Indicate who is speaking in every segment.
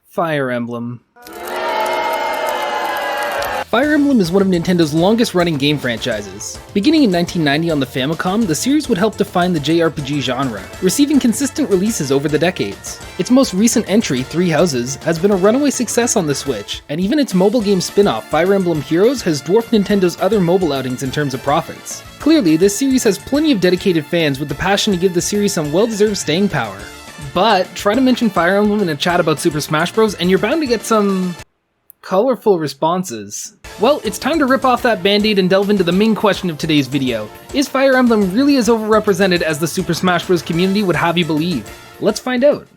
Speaker 1: Fire Emblem. Fire Emblem is one of Nintendo's longest-running game franchises. Beginning in 1990 on the Famicom, the series would help define the JRPG genre, receiving consistent releases over the decades. Its most recent entry, Three Houses, has been a runaway success on the Switch, and even its mobile game spin-off, Fire Emblem Heroes, has dwarfed Nintendo's other mobile outings in terms of profits. Clearly, this series has plenty of dedicated fans with the passion to give the series some well-deserved staying power. But try to mention Fire Emblem in a chat about Super Smash Bros. And you're bound to get some colorful responses. Well, it's time to rip off that band-aid and delve into the main question of today's video. Is Fire Emblem really as overrepresented as the Super Smash Bros. Community would have you believe? Let's find out.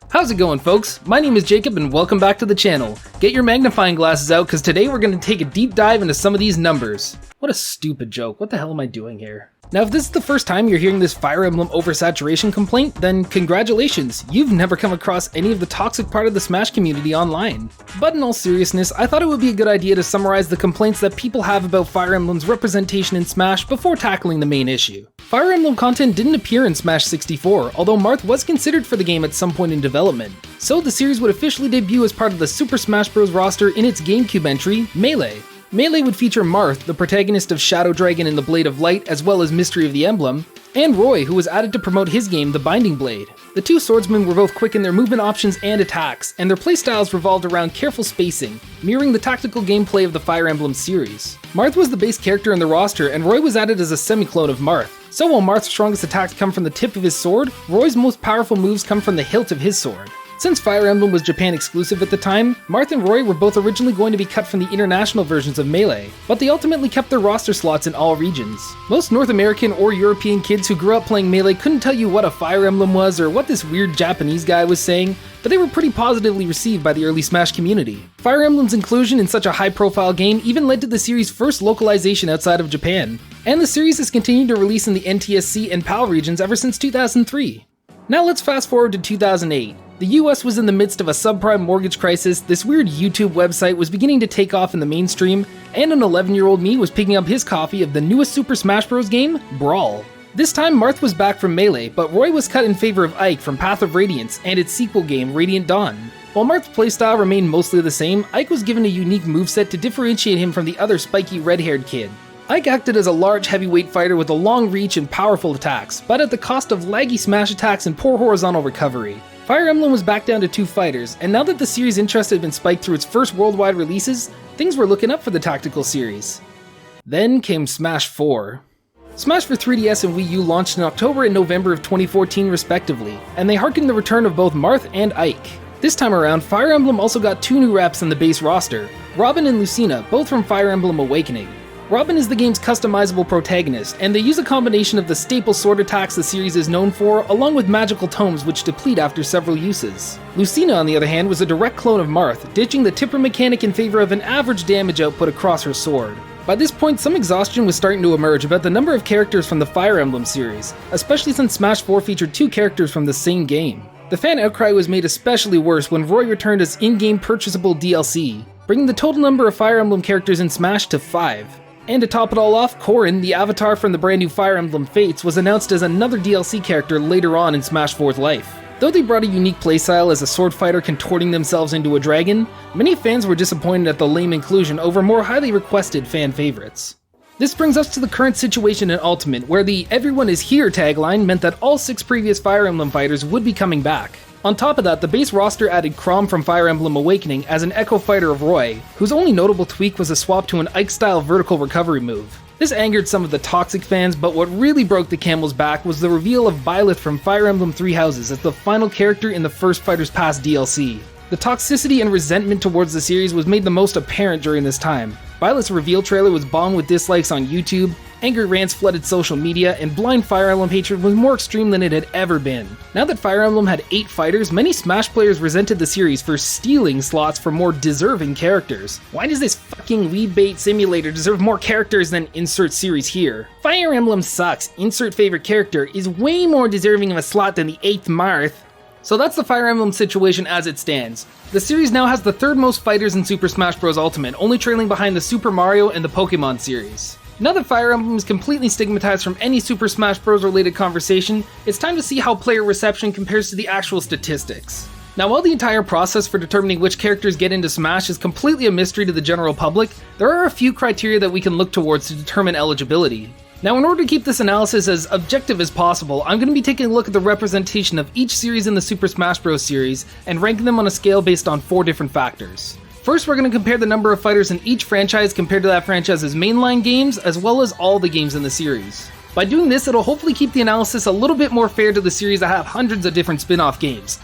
Speaker 1: How's it going, folks? My name is Jacob and welcome back to the channel. Get your magnifying glasses out because today we're going to take a deep dive into some of these numbers. What a stupid joke. What the hell am I doing here? Now, if this is the first time you're hearing this Fire Emblem oversaturation complaint, then congratulations, you've never come across any of the toxic part of the Smash community online. But in all seriousness, I thought it would be a good idea to summarize the complaints that people have about Fire Emblem's representation in Smash before tackling the main issue. Fire Emblem content didn't appear in Smash 64, although Marth was considered for the game at some point in development. So the series would officially debut as part of the Super Smash Bros. Roster in its GameCube entry, Melee. Melee would feature Marth, the protagonist of Shadow Dragon and the Blade of Light, as well as Mystery of the Emblem, and Roy, who was added to promote his game, The Binding Blade. The two swordsmen were both quick in their movement options and attacks, and their playstyles revolved around careful spacing, mirroring the tactical gameplay of the Fire Emblem series. Marth was the base character in the roster, and Roy was added as a semi-clone of Marth. So while Marth's strongest attacks come from the tip of his sword, Roy's most powerful moves come from the hilt of his sword. Since Fire Emblem was Japan exclusive at the time, Marth and Roy were both originally going to be cut from the international versions of Melee, but they ultimately kept their roster slots in all regions. Most North American or European kids who grew up playing Melee couldn't tell you what a Fire Emblem was or what this weird Japanese guy was saying, but they were pretty positively received by the early Smash community. Fire Emblem's inclusion in such a high-profile game even led to the series' first localization outside of Japan, and the series has continued to release in the NTSC and PAL regions ever since 2003. Now let's fast forward to 2008. The US was in the midst of a subprime mortgage crisis, this weird YouTube website was beginning to take off in the mainstream, and an 11-year-old me was picking up his copy of the newest Super Smash Bros. Game, Brawl. This time Marth was back from Melee, but Roy was cut in favor of Ike from Path of Radiance and its sequel game, Radiant Dawn. While Marth's playstyle remained mostly the same, Ike was given a unique moveset to differentiate him from the other spiky red-haired kid. Ike acted as a large heavyweight fighter with a long reach and powerful attacks, but at the cost of laggy smash attacks and poor horizontal recovery. Fire Emblem was back down to 2 fighters, and now that the series' interest had been spiked through its first worldwide releases, things were looking up for the tactical series. Then came Smash 4. Smash for 3DS and Wii U launched in October and November of 2014 respectively, and they harkened the return of both Marth and Ike. This time around, Fire Emblem also got 2 new reps in the base roster, Robin and Lucina, both from Fire Emblem Awakening. Robin is the game's customizable protagonist, and they use a combination of the staple sword attacks the series is known for, along with magical tomes which deplete after several uses. Lucina, on the other hand, was a direct clone of Marth, ditching the tipper mechanic in favor of an average damage output across her sword. By this point, some exhaustion was starting to emerge about the number of characters from the Fire Emblem series, especially since Smash 4 featured 2 characters from the same game. The fan outcry was made especially worse when Roy returned as in-game purchasable DLC, bringing the total number of Fire Emblem characters in Smash to 5. And to top it all off, Corrin, the avatar from the brand new Fire Emblem Fates, was announced as another DLC character later on in Smash 4's life. Though they brought a unique playstyle as a sword fighter contorting themselves into a dragon, many fans were disappointed at the lame inclusion over more highly requested fan favorites. This brings us to the current situation in Ultimate, where the "Everyone is here" tagline meant that all 6 previous Fire Emblem fighters would be coming back. On top of that, the base roster added Chrom from Fire Emblem Awakening as an Echo Fighter of Roy, whose only notable tweak was a swap to an Ike-style vertical recovery move. This angered some of the toxic fans, but what really broke the camel's back was the reveal of Byleth from Fire Emblem Three Houses as the final character in the first Fighter's Pass DLC. The toxicity and resentment towards the series was made the most apparent during this time. Byleth's reveal trailer was bombed with dislikes on YouTube, angry rants flooded social media, and blind Fire Emblem hatred was more extreme than it had ever been. Now that Fire Emblem had 8 fighters, many Smash players resented the series for stealing slots from more deserving characters. Why does this fucking lead bait simulator deserve more characters than insert series here? Fire Emblem sucks, insert favorite character is way more deserving of a slot than the 8th Marth. So that's the Fire Emblem situation as it stands. The series now has the 3rd most fighters in Super Smash Bros. Ultimate, only trailing behind the Super Mario and the Pokemon series. Now that Fire Emblem is completely stigmatized from any Super Smash Bros. Related conversation, it's time to see how player reception compares to the actual statistics. Now, while the entire process for determining which characters get into Smash is completely a mystery to the general public, there are a few criteria that we can look towards to determine eligibility. Now, in order to keep this analysis as objective as possible, I'm going to be taking a look at the representation of each series in the Super Smash Bros. Series and ranking them on a scale based on 4 different factors. First, we're going to compare the number of fighters in each franchise compared to that franchise's mainline games, as well as all the games in the series. By doing this, it'll hopefully keep the analysis a little bit more fair to the series that have hundreds of different spin-off games.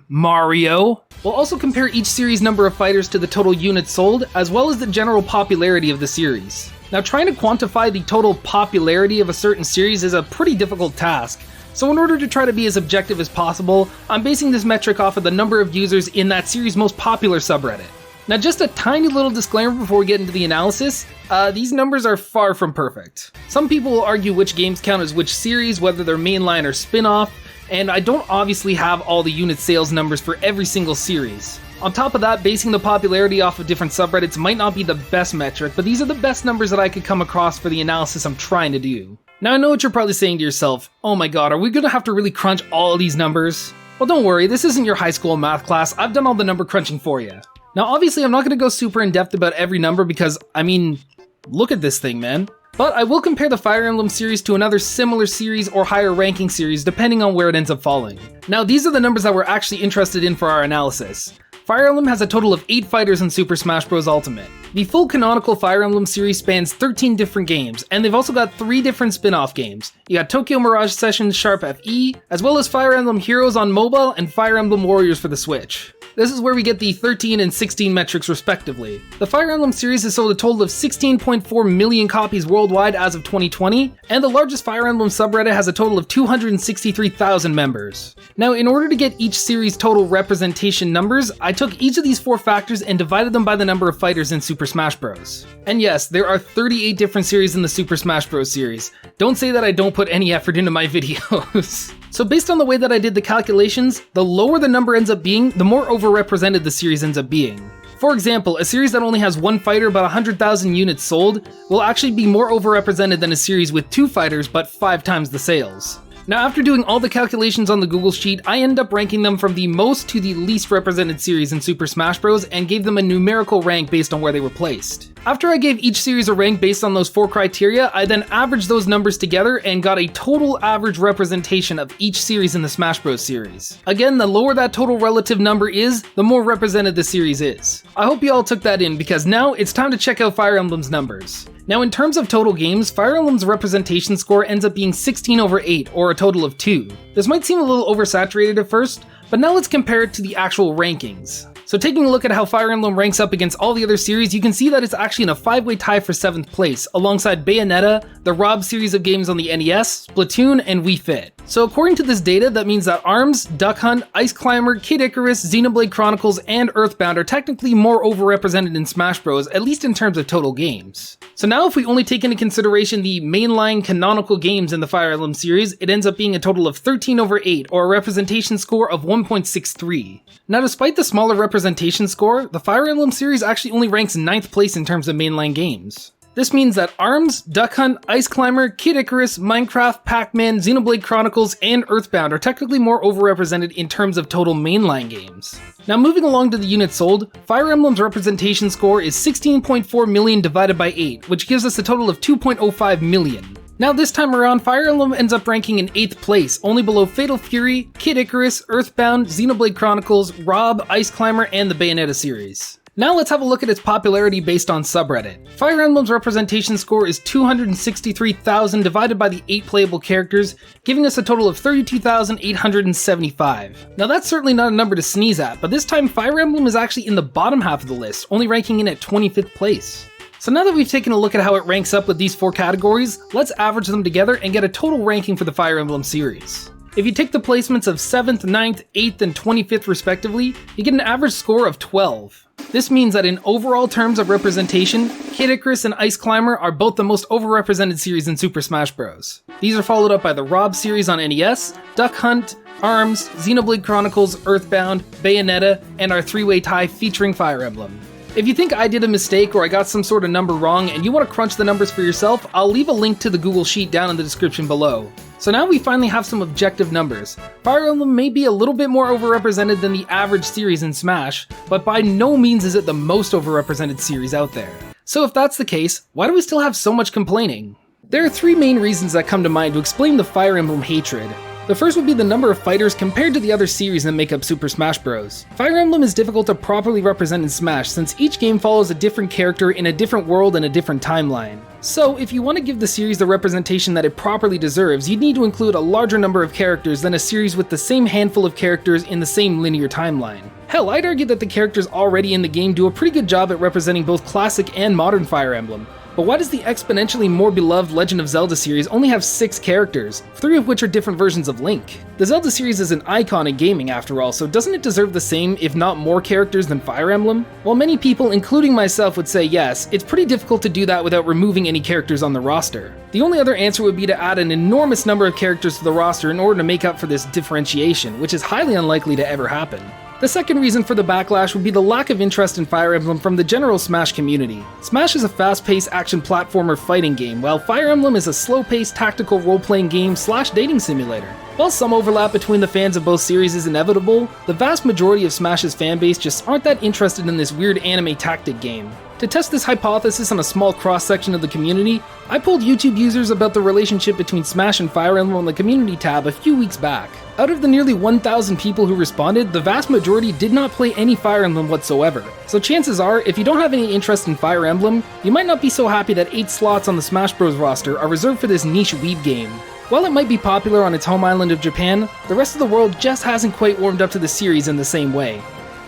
Speaker 1: Mario! We'll also compare each series' number of fighters to the total units sold, as well as the general popularity of the series. Now, trying to quantify the total popularity of a certain series is a pretty difficult task, so in order to try to be as objective as possible, I'm basing this metric off of the number of users in that series' most popular subreddit. Now, just a tiny little disclaimer before we get into the analysis, these numbers are far from perfect. Some people will argue which games count as which series, whether they're mainline or spin-off, and I don't obviously have all the unit sales numbers for every single series. On top of that, basing the popularity off of different subreddits might not be the best metric, but these are the best numbers that I could come across for the analysis I'm trying to do. Now, I know what you're probably saying to yourself, oh my god, are we gonna have to really crunch all of these numbers? Well, don't worry, this isn't your high school math class, I've done all the number crunching for you. Now, obviously, I'm not going to go super in-depth about every number because, I mean, look at this thing, man. But I will compare the Fire Emblem series to another similar series or higher ranking series depending on where it ends up falling. Now, these are the numbers that we're actually interested in for our analysis. Fire Emblem has a total of 8 fighters in Super Smash Bros. Ultimate. The full canonical Fire Emblem series spans 13 different games, and they've also got 3 different spin-off games. You got Tokyo Mirage Sessions Sharp FE, as well as Fire Emblem Heroes on mobile and Fire Emblem Warriors for the Switch. This is where we get the 13 and 16 metrics respectively. The Fire Emblem series has sold a total of 16.4 million copies worldwide as of 2020, and the largest Fire Emblem subreddit has a total of 263,000 members. Now, in order to get each series' total representation numbers, I took each of these 4 factors and divided them by the number of fighters in Super Smash Bros. And yes, there are 38 different series in the Super Smash Bros. Series. Don't say that I don't put any effort into my videos. So based on the way that I did the calculations, the lower the number ends up being, the more overrepresented the series ends up being. For example, a series that only has 1 fighter but 100,000 units sold will actually be more overrepresented than a series with 2 fighters but 5 times the sales. Now, after doing all the calculations on the Google Sheet, I ended up ranking them from the most to the least represented series in Super Smash Bros. And gave them a numerical rank based on where they were placed. After I gave each series a rank based on those 4 criteria, I then averaged those numbers together and got a total average representation of each series in the Smash Bros. Series. Again, the lower that total relative number is, the more represented the series is. I hope you all took that in because now it's time to check out Fire Emblem's numbers. Now, in terms of total games, Fire Emblem's representation score ends up being 16/8, or a total of 2. This might seem a little oversaturated at first, but now let's compare it to the actual rankings. So taking a look at how Fire Emblem ranks up against all the other series, you can see that it's actually in a 5-way tie for 7th place, alongside Bayonetta, the Rob series of games on the NES, Splatoon, and Wii Fit. So according to this data, that means that ARMS, Duck Hunt, Ice Climber, Kid Icarus, Xenoblade Chronicles, and Earthbound are technically more overrepresented in Smash Bros, at least in terms of total games. So now if we only take into consideration the mainline canonical games in the Fire Emblem series, it ends up being a total of 13/8, or a representation score of 1.63. Now, despite the smaller representation score, the Fire Emblem series actually only ranks 9th place in terms of mainline games. This means that ARMS, Duck Hunt, Ice Climber, Kid Icarus, Minecraft, Pac-Man, Xenoblade Chronicles, and Earthbound are technically more overrepresented in terms of total mainline games. Now, moving along to the units sold, Fire Emblem's representation score is 16.4 million divided by 8, which gives us a total of 2.05 million. Now this time around, Fire Emblem ends up ranking in 8th place, only below Fatal Fury, Kid Icarus, Earthbound, Xenoblade Chronicles, Rob, Ice Climber, and the Bayonetta series. Now let's have a look at its popularity based on subreddit. Fire Emblem's representation score is 263,000 divided by the 8 playable characters, giving us a total of 32,875. Now that's certainly not a number to sneeze at, but this time Fire Emblem is actually in the bottom half of the list, only ranking in at 25th place. So now that we've taken a look at how it ranks up with these 4 categories, let's average them together and get a total ranking for the Fire Emblem series. If you take the placements of 7th, 9th, 8th, and 25th respectively, you get an average score of 12. This means that in overall terms of representation, Kid Icarus and Ice Climber are both the most overrepresented series in Super Smash Bros. These are followed up by the Rob series on NES, Duck Hunt, ARMS, Xenoblade Chronicles, Earthbound, Bayonetta, and our 3-way tie featuring Fire Emblem. If you think I did a mistake or I got some sort of number wrong and you want to crunch the numbers for yourself, I'll leave a link to the Google Sheet down in the description below. So now we finally have some objective numbers. Fire Emblem may be a little bit more overrepresented than the average series in Smash, but by no means is it the most overrepresented series out there. So if that's the case, why do we still have so much complaining? There are three main reasons that come to mind to explain the Fire Emblem hatred. The first would be the number of fighters compared to the other series that make up Super Smash Bros. Fire Emblem is difficult to properly represent in Smash since each game follows a different character in a different world and a different timeline. So if you want to give the series the representation that it properly deserves, you'd need to include a larger number of characters than a series with the same handful of characters in the same linear timeline. Hell, I'd argue that the characters already in the game do a pretty good job at representing both classic and modern Fire Emblem. But why does the exponentially more beloved Legend of Zelda series only have 6 characters, 3 of which are different versions of Link? The Zelda series is an icon in gaming after all, so doesn't it deserve the same, if not more characters than Fire Emblem? While many people, including myself, would say yes, it's pretty difficult to do that without removing any characters on the roster. The only other answer would be to add an enormous number of characters to the roster in order to make up for this differentiation, which is highly unlikely to ever happen. The second reason for the backlash would be the lack of interest in Fire Emblem from the general Smash community. Smash is a fast-paced action platformer fighting game, while Fire Emblem is a slow-paced tactical role-playing game / dating simulator. While some overlap between the fans of both series is inevitable, the vast majority of Smash's fanbase just aren't that interested in this weird anime tactic game. To test this hypothesis on a small cross-section of the community, I polled YouTube users about the relationship between Smash and Fire Emblem on the community tab a few weeks back. Out of the nearly 1,000 people who responded, the vast majority did not play any Fire Emblem whatsoever. So chances are, if you don't have any interest in Fire Emblem, you might not be so happy that 8 slots on the Smash Bros roster are reserved for this niche weeb game. While it might be popular on its home island of Japan, the rest of the world just hasn't quite warmed up to the series in the same way.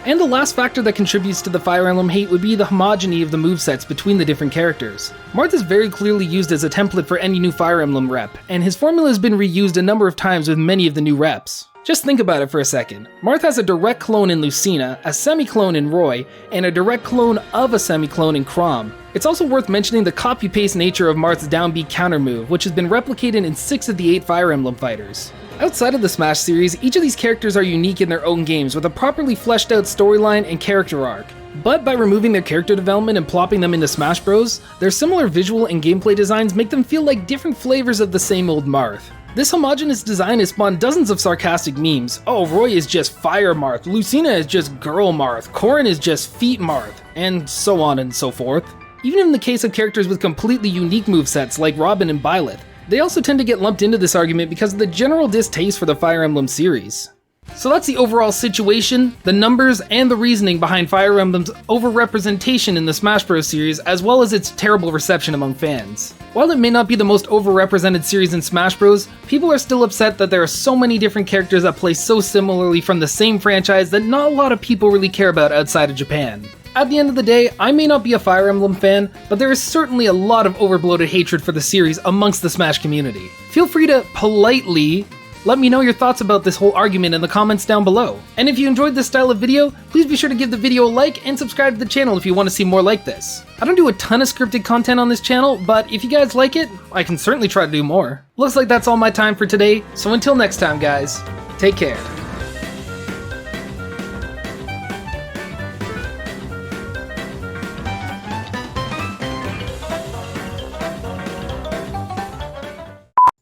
Speaker 1: And the last factor that contributes to the Fire Emblem hate would be the homogeny of the movesets between the different characters. Marth is very clearly used as a template for any new Fire Emblem rep, and his formula has been reused a number of times with many of the new reps. Just think about it for a second. Marth has a direct clone in Lucina, a semi-clone in Roy, and a direct clone of a semi-clone in Chrom. It's also worth mentioning the copy-paste nature of Marth's downbeat counter move, which has been replicated in 6 of the 8 Fire Emblem fighters. Outside of the Smash series, each of these characters are unique in their own games with a properly fleshed out storyline and character arc. But by removing their character development and plopping them into Smash Bros, their similar visual and gameplay designs make them feel like different flavors of the same old Marth. This homogeneous design has spawned dozens of sarcastic memes. Oh, Roy is just Fire Marth, Lucina is just Girl Marth, Corrin is just Feet Marth, and so on and so forth. Even in the case of characters with completely unique movesets like Robin and Byleth, they also tend to get lumped into this argument because of the general distaste for the Fire Emblem series. So that's the overall situation, the numbers, and the reasoning behind Fire Emblem's overrepresentation in the Smash Bros. Series, as well as its terrible reception among fans. While it may not be the most overrepresented series in Smash Bros., people are still upset that there are so many different characters that play so similarly from the same franchise that not a lot of people really care about outside of Japan. At the end of the day, I may not be a Fire Emblem fan, but there is certainly a lot of overbloated hatred for the series amongst the Smash community. Feel free to politely let me know your thoughts about this whole argument in the comments down below. And if you enjoyed this style of video, please be sure to give the video a like and subscribe to the channel if you want to see more like this. I don't do a ton of scripted content on this channel, but if you guys like it, I can certainly try to do more. Looks like that's all my time for today, so until next time guys, take care.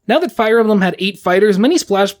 Speaker 1: Now that Fire Emblem had 8 fighters, many Splash...